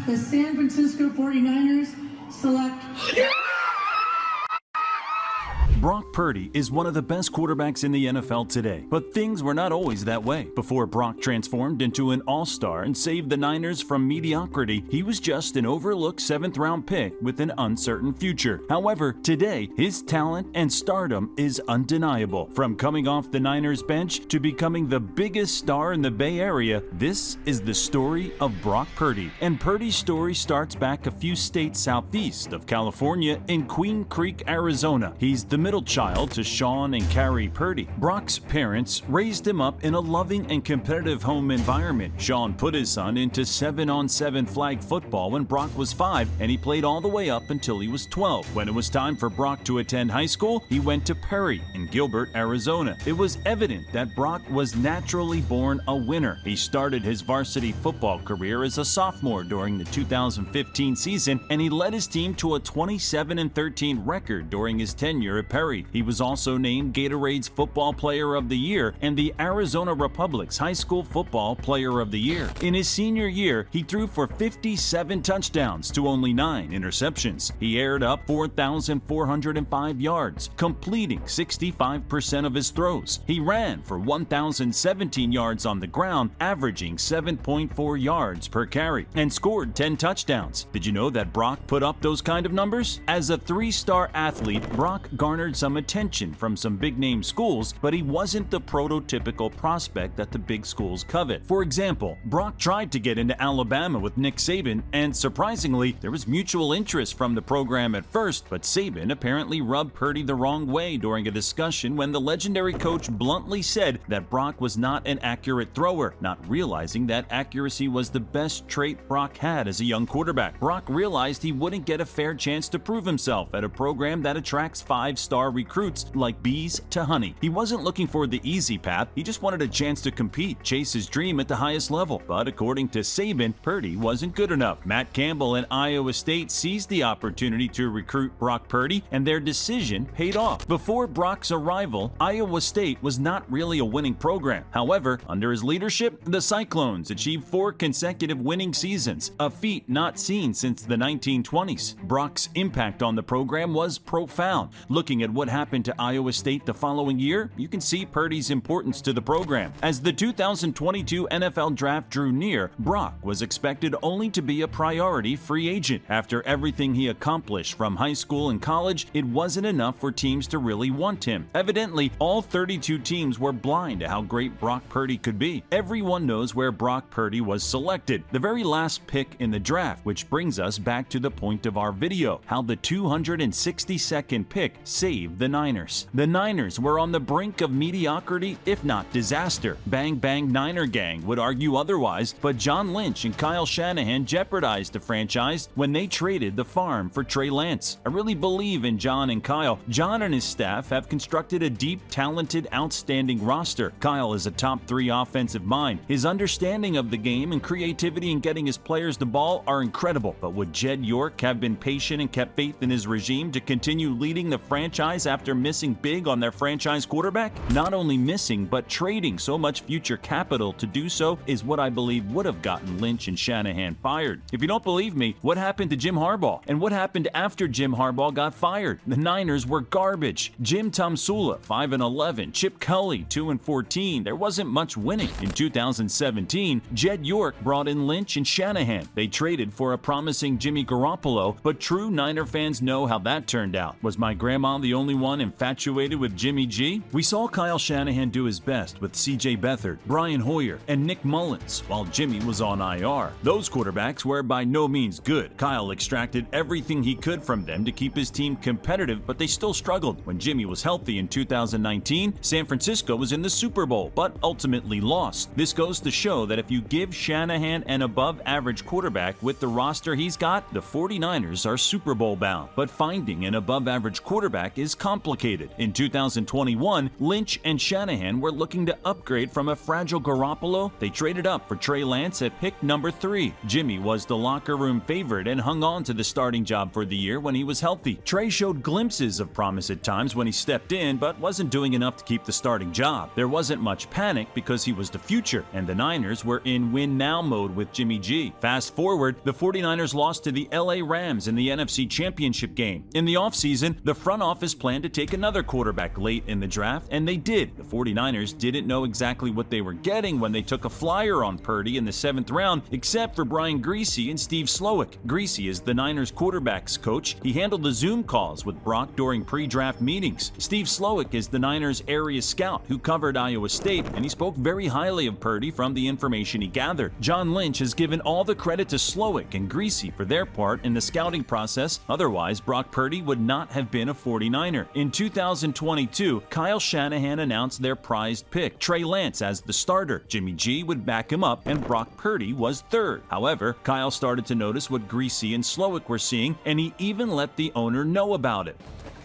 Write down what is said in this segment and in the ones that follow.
the San Francisco 49ers select... Brock Purdy is one of the best quarterbacks in the NFL today, but things were not always that way. Before Brock transformed into an all-star and saved the Niners from mediocrity, he was just an overlooked 7th-round pick with an uncertain future. However, today, his talent and stardom is undeniable. From coming off the Niners bench to becoming the biggest star in the Bay Area, this is the story of Brock Purdy. And Purdy's story starts back a few states southeast of California in Queen Creek, Arizona. He's the middle child to Sean and Carrie Purdy. Brock's parents raised him up in a loving and competitive home environment. Sean put his son into 7-on-7 flag football when Brock was 5, and he played all the way up until he was 12. When it was time for Brock to attend high school, he went to Perry in Gilbert, Arizona. It was evident that Brock was naturally born a winner. He started his varsity football career as a sophomore during the 2015 season, and he led his team to a 27-13 record during his tenure at Perry. He was also named Gatorade's Football Player of the Year and the Arizona Republic's High School Football Player of the Year. In his senior year, he threw for 57 touchdowns to only 9 interceptions. He aired up 4,405 yards, completing 65% of his throws. He ran for 1,017 yards on the ground, averaging 7.4 yards per carry, and scored 10 touchdowns. Did you know that Brock put up those kind of numbers? As a 3-star athlete, Brock garnered some attention from some big-name schools, but he wasn't the prototypical prospect that the big schools covet. For example, Brock tried to get into Alabama with Nick Saban, and surprisingly, there was mutual interest from the program at first, but Saban apparently rubbed Purdy the wrong way during a discussion when the legendary coach bluntly said that Brock was not an accurate thrower, not realizing that accuracy was the best trait Brock had as a young quarterback. Brock realized he wouldn't get a fair chance to prove himself at a program that attracts 5-star recruits like bees to honey. He wasn't looking for the easy path, he just wanted a chance to compete, chase his dream at the highest level. But according to Saban, Purdy wasn't good enough. Matt Campbell and Iowa State seized the opportunity to recruit Brock Purdy, and their decision paid off. Before Brock's arrival, Iowa State was not really a winning program. However, under his leadership, the Cyclones achieved 4 consecutive winning seasons, a feat not seen since the 1920s. Brock's impact on the program was profound. Looking at what happened to Iowa State the following year, you can see Purdy's importance to the program. As the 2022 NFL Draft drew near, Brock was expected only to be a priority free agent. After everything he accomplished from high school and college, it wasn't enough for teams to really want him. Evidently, all 32 teams were blind to how great Brock Purdy could be. Everyone knows where Brock Purdy was selected, the very last pick in the draft, which brings us back to the point of our video, how the 262nd pick saved the Niners. The Niners were on the brink of mediocrity, if not disaster. Bang Bang Niner Gang would argue otherwise, but John Lynch and Kyle Shanahan jeopardized the franchise when they traded the farm for Trey Lance. I really believe in John and Kyle. John and his staff have constructed a deep, talented, outstanding roster. Kyle is a top 3 offensive mind. His understanding of the game and creativity in getting his players the ball are incredible. But would Jed York have been patient and kept faith in his regime to continue leading the franchise after missing big on their franchise quarterback? Not only missing, but trading so much future capital to do so is what I believe would have gotten Lynch and Shanahan fired. If you don't believe me, what happened to Jim Harbaugh? And what happened after Jim Harbaugh got fired? The Niners were garbage. Jim Tomsula, 5-11. Chip Kelly, 2-14. There wasn't much winning. In 2017, Jed York brought in Lynch and Shanahan. They traded for a promising Jimmy Garoppolo, but true Niner fans know how that turned out. Was my grandma the only one infatuated with Jimmy G? We saw Kyle Shanahan do his best with C.J. Beathard, Brian Hoyer, and Nick Mullins while Jimmy was on IR. Those quarterbacks were by no means good. Kyle extracted everything he could from them to keep his team competitive, but they still struggled. When Jimmy was healthy in 2019, San Francisco was in the Super Bowl, but ultimately lost. This goes to show that if you give Shanahan an above-average quarterback with the roster he's got, the 49ers are Super Bowl bound. But finding an above-average quarterback is is complicated. In 2021, Lynch and Shanahan were looking to upgrade from a fragile Garoppolo. They traded up for Trey Lance at pick number 3. Jimmy was the locker room favorite and hung on to the starting job for the year when he was healthy. Trey showed glimpses of promise at times when he stepped in, but wasn't doing enough to keep the starting job. There wasn't much panic because he was the future, and the Niners were in win-now mode with Jimmy G. Fast forward, the 49ers lost to the LA Rams in the NFC Championship game. In the offseason, the front office planned to take another quarterback late in the draft, and they did. The 49ers didn't know exactly what they were getting when they took a flyer on Purdy in the 7th round, except for Brian Griese and Steve Slowick. Griese is the Niners quarterbacks coach. He handled the Zoom calls with Brock during pre-draft meetings. Steve Slowick is the Niners area scout who covered Iowa State, and he spoke very highly of Purdy from the information he gathered. John Lynch has given all the credit to Slowick and Griese for their part in the scouting process. Otherwise, Brock Purdy would not have been a 49er. In 2022, Kyle Shanahan announced their prized pick, Trey Lance, as the starter. Jimmy G would back him up, and Brock Purdy was third. However, Kyle started to notice what Griese and Slowick were seeing, and he even let the owner know about it.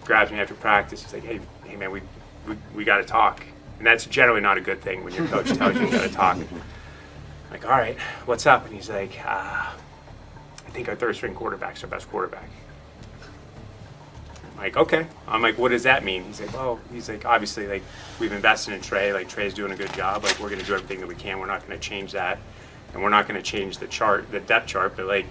Grabs me after practice. He's like, hey man, we got to talk. And that's generally not a good thing when your coach tells you got to talk. I'm like, all right, what's up? And he's like, I think our third string quarterback's our best quarterback. I'm like, okay. I'm like, what does that mean? He's like, well, obviously, like, we've invested in Trey. Like, Trey's doing a good job. Like, we're going to do everything that we can. We're not going to change that. And we're not going to change the depth chart. But, like,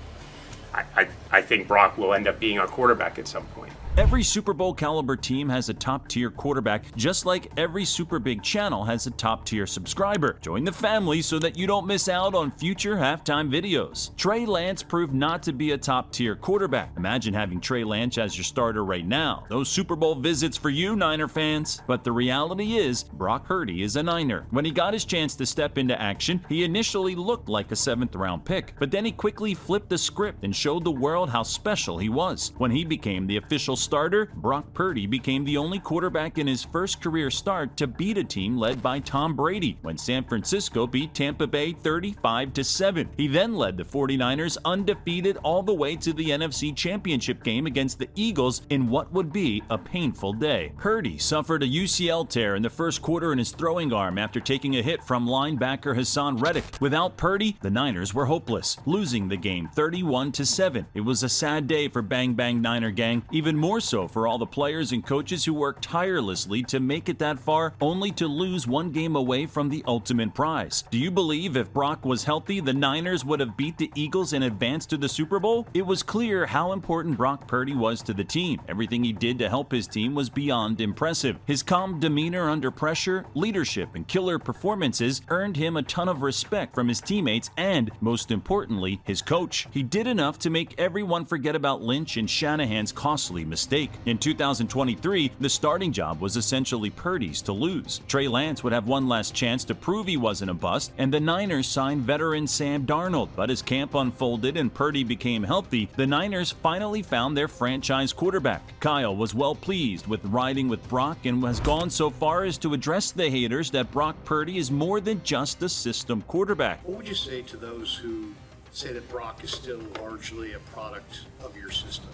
I think Brock will end up being our quarterback at some point. Every Super Bowl caliber team has a top-tier quarterback, just like every super big channel has a top-tier subscriber. Join the family so that you don't miss out on future halftime videos. Trey Lance proved not to be a top-tier quarterback. Imagine having Trey Lance as your starter right now. Those Super Bowl visits for you, Niner fans. But the reality is, Brock Purdy is a Niner. When he got his chance to step into action, he initially looked like a 7th-round pick, but then he quickly flipped the script and showed the world how special he was. When he became the official starter, Brock Purdy became the only quarterback in his first career start to beat a team led by Tom Brady when San Francisco beat Tampa Bay 35-7. He then led the 49ers undefeated all the way to the NFC Championship game against the Eagles in what would be a painful day. Purdy suffered a UCL tear in the first quarter in his throwing arm after taking a hit from linebacker Hassan Reddick. Without Purdy, the Niners were hopeless, losing the game 31-7. It was a sad day for Bang Bang Niner Gang, even more so for all the players and coaches who worked tirelessly to make it that far, only to lose one game away from the ultimate prize. Do you believe if Brock was healthy, the Niners would have beat the Eagles and advanced to the Super Bowl? It was clear how important Brock Purdy was to the team. Everything he did to help his team was beyond impressive. His calm demeanor under pressure, leadership, and killer performances earned him a ton of respect from his teammates and, most importantly, his coach. He did enough to make everyone forget about Lynch and Shanahan's costly mistake. In 2023, the starting job was essentially Purdy's to lose. Trey Lance would have one last chance to prove he wasn't a bust, and the Niners signed veteran Sam Darnold. But as camp unfolded and Purdy became healthy, the Niners finally found their franchise quarterback. Kyle was well pleased with riding with Brock and has gone so far as to address the haters that Brock Purdy is more than just a system quarterback. What would you say to those who say that Brock is still largely a product of your system?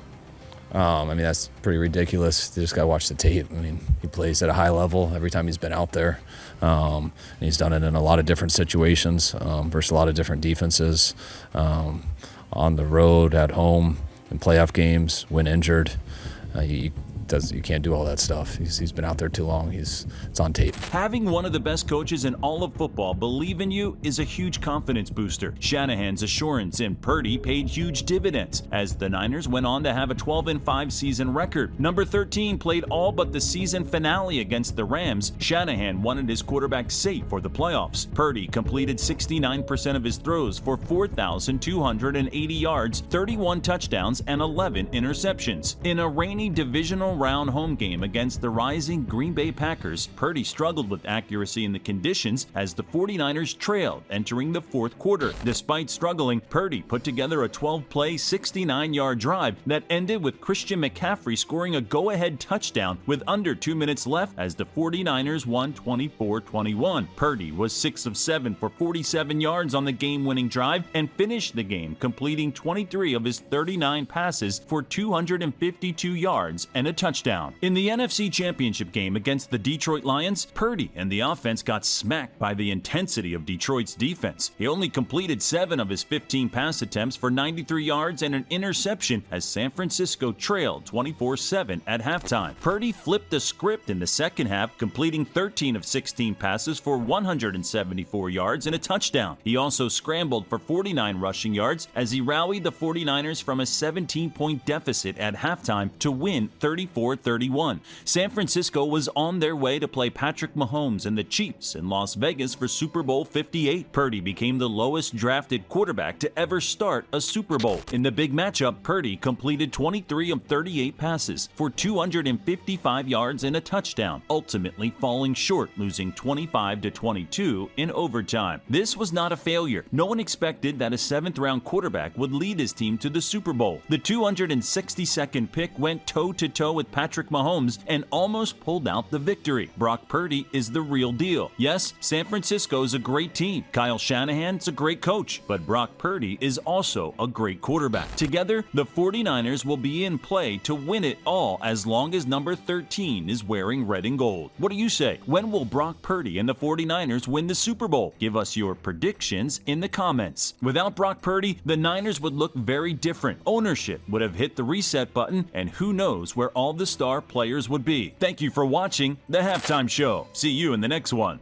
I mean, that's pretty ridiculous. You just got to watch the tape. I mean, he plays at a high level every time he's been out there. And he's done it in a lot of different situations versus a lot of different defenses, on the road, at home, in playoff games, when injured. You can't do all that stuff. He's been out there too long. It's on tape. Having one of the best coaches in all of football believe in you is a huge confidence booster. Shanahan's assurance in Purdy paid huge dividends as the Niners went on to have a 12-5 season record. Number 13 played all but the season finale against the Rams. Shanahan wanted his quarterback safe for the playoffs. Purdy completed 69% of his throws for 4,280 yards, 31 touchdowns, and 11 interceptions. In a rainy divisional round home game against the rising Green Bay Packers, Purdy struggled with accuracy in the conditions as the 49ers trailed entering the fourth quarter. Despite struggling, Purdy put together a 12-play, 69-yard drive that ended with Christian McCaffrey scoring a go-ahead touchdown with under 2 minutes left as the 49ers won 24-21. Purdy was 6 of 7 for 47 yards on the game-winning drive and finished the game completing 23 of his 39 passes for 252 yards and a touchdown. touchdown. In the NFC Championship game against the Detroit Lions, Purdy and the offense got smacked by the intensity of Detroit's defense. He only completed 7 of his 15 pass attempts for 93 yards and an interception as San Francisco trailed 24-7 at halftime. Purdy flipped the script in the second half, completing 13 of 16 passes for 174 yards and a touchdown. He also scrambled for 49 rushing yards as he rallied the 49ers from a 17-point deficit at halftime to win 34-31. San Francisco was on their way to play Patrick Mahomes and the Chiefs in Las Vegas for Super Bowl 58. Purdy became the lowest drafted quarterback to ever start a Super Bowl. In the big matchup, Purdy completed 23 of 38 passes for 255 yards and a touchdown, ultimately falling short, losing 25-22 in overtime. This was not a failure. No one expected that a 7th-round quarterback would lead his team to the Super Bowl. The 262nd pick went toe-to-toe with Patrick Mahomes and almost pulled out the victory. Brock Purdy is the real deal. Yes, San Francisco is a great team. Kyle Shanahan's a great coach, but Brock Purdy is also a great quarterback. Together, the 49ers will be in play to win it all as long as number 13 is wearing red and gold. What do you say? When will Brock Purdy and the 49ers win the Super Bowl? Give us your predictions in the comments. Without Brock Purdy, the Niners would look very different. Ownership would have hit the reset button, and who knows where all the star players would be. Thank you for watching The Halftime Show. See you in the next one.